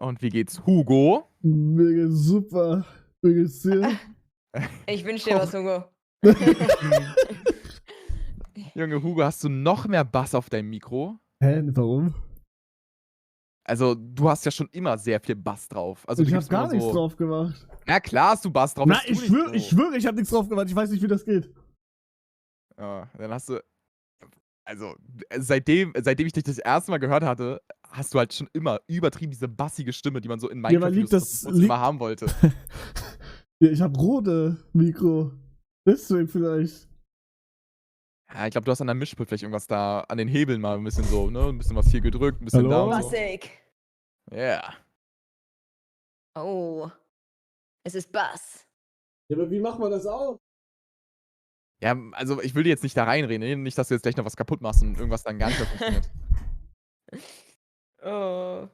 Und wie geht's Hugo? Mir geht's super. Wie geht's dir? Ich wünsche dir was, Hugo. Junge, Hugo, hast du noch mehr Bass auf deinem Mikro? Hä, warum? Also, du hast ja schon immer sehr viel Bass drauf. Also, Ich du hab gibst gar immer nichts so. drauf gemacht. Ja, klar hast du Bass drauf. Na, hast du ich nicht schwöre, so. ich hab nichts drauf gemacht. Ich weiß nicht, wie das geht. Ja, dann hast du. Also, seitdem ich dich das erste Mal gehört hatte, hast du halt schon immer übertrieben diese bassige Stimme, die man so in Ja, aber Minecraft-Videos immer haben wollte. Ja, ich hab rote Mikro. Deswegen vielleicht. Ja, ich glaube, du hast an der Mischpult vielleicht irgendwas da, an den Hebeln mal ein bisschen so, ne? Ein bisschen was hier gedrückt, ein bisschen da Hallo? und so. Bassig. Ja. Yeah. Oh. Es ist Bass. Ja, aber wie macht man das auch? Ja, also ich will dir jetzt nicht da reinreden, ne? Nicht, dass du jetzt gleich noch was kaputt machst und irgendwas dann gar nicht mehr funktioniert. Oh.